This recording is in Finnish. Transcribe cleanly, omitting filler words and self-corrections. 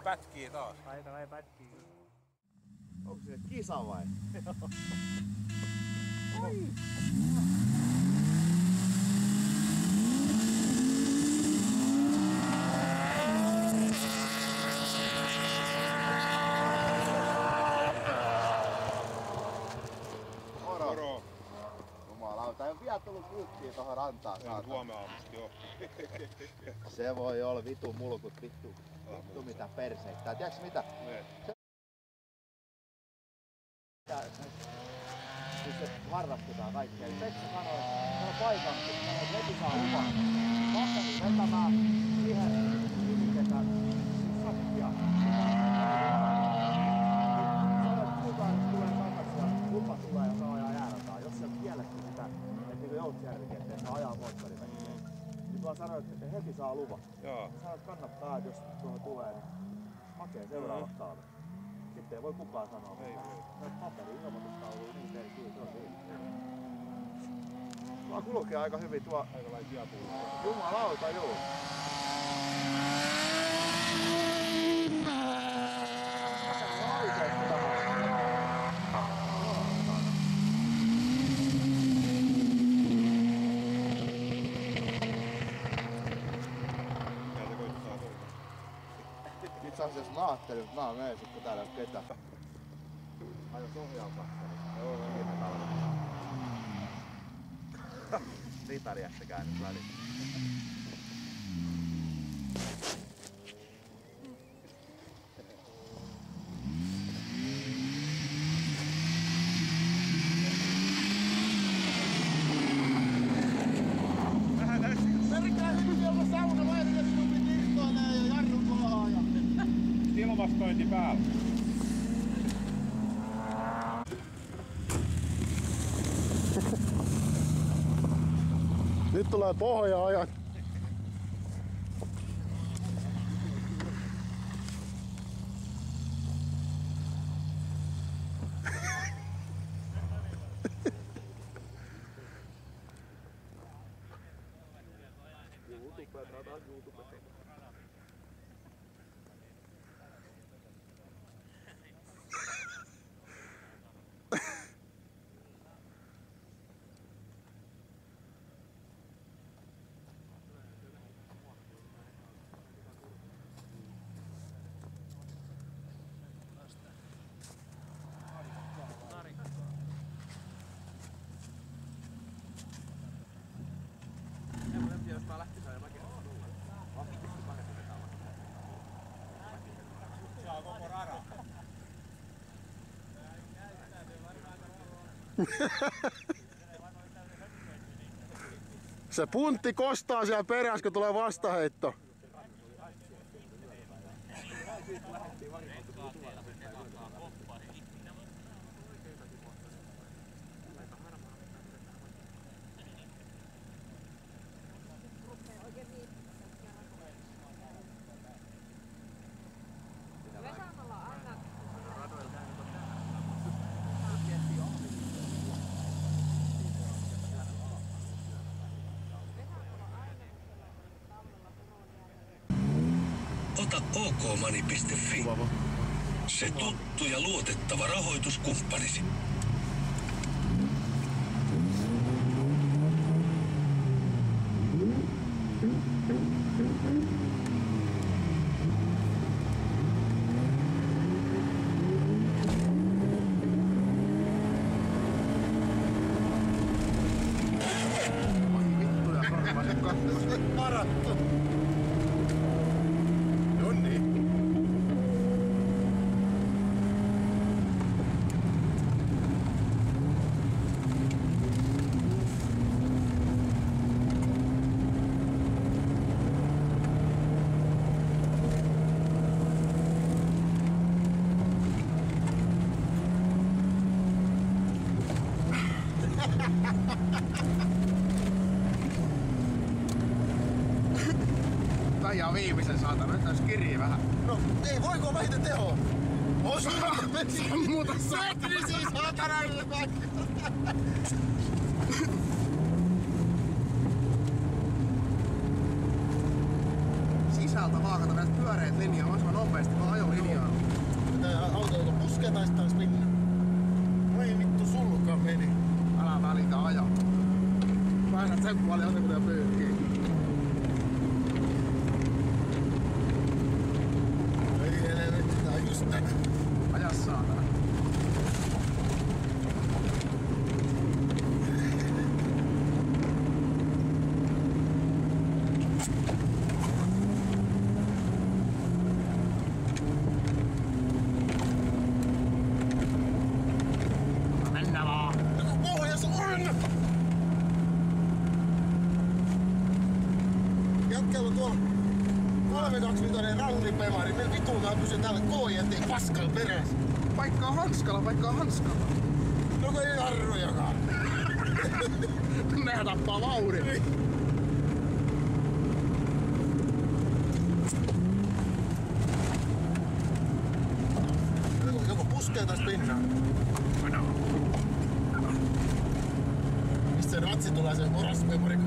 pätkii taas. Aika vähän pätkii. Onko se kisa vai? Oi! Moro! Jumalauta, ei oo vielä tullut kyyttiä tohon rantaan saatana. Huomenna aamusti joo. Se voi olla vitu mulkut, vittu mitä perseittää. Tiedätkö mitä? Siis se varrastetaan kaikkea. Pekka sanoi, että on paikan, että heti saa luvan. Vastasin vetämään siihen nimiketään sakkia. Sanoin, että kukaan tulee takas ja lupa tulee ja saa ajaa jäärataan. Jos se on kielletty sitä, että Joutsjärvikin, että saa ajaa moottoriväkkiä. Niin tuolla sanoi, että heti saa luvan. Joo. Sanoit, että kannattaa, että jos tuohon tulee, niin hakee seuraavat talvet. Sitten ei voi kukaan sanoa mitään. Näitä paperi-ilmoitustauluja, niin ei kyllä, se on siinä. Tuo kulkee aika hyvin tuo. Aika lailla kiapuilla. Jumalauta, joo. Täältä koittaa toista. Itse asiassa mä ajattelin, että mä menen sit, kun täällä ei oo ketään. Ajos ohjauskakseli. Joo. Viime talvena. Ritariasta käynyt väliin. Ilmastointi päällä. Nyt tulee pohja-ajat. Jos tää lähti saa mäkin vahvasti paremmin vetää Saa koko rada. Se puntti kostaa siellä perässä, kun tulee vastaheitto. Vesannolla aina. Ota okmoney.fi. Se tuttu ja luotettava rahoituskumppanisi. Parattu. Nonni. Ja viimeisen saatana, nyt olisi kirjaa vähän. No, ei voiko vähiten tehoa? Ois Muuta saatana siis saatana sisältö vasemmalta vaan, kato näistä pyöreät linjaa mahdollisimman nopeasti, vaan ajolinjaa. Tää auto joko puskee tai sitten taas minne. Voi vittu sulka meni. Älä välitä aja. Painat sen paljon, kun ne pyyhkii. Ei helvetti, tää on just tänne. Aja saatana. Mennä vaan. Pohjas on! Jätkällä on tuolla 325 rallipemari. Millä vittuun mä pysyn täällä KJT paskalla perässä. Paikka on hanskalla, paikka on hanskalla. No kun ei jarrujakaan. Nehän tappaa vauhdin. Joko puskee tästä pinnaan. Mistä se ratsi tulee sen orasmemori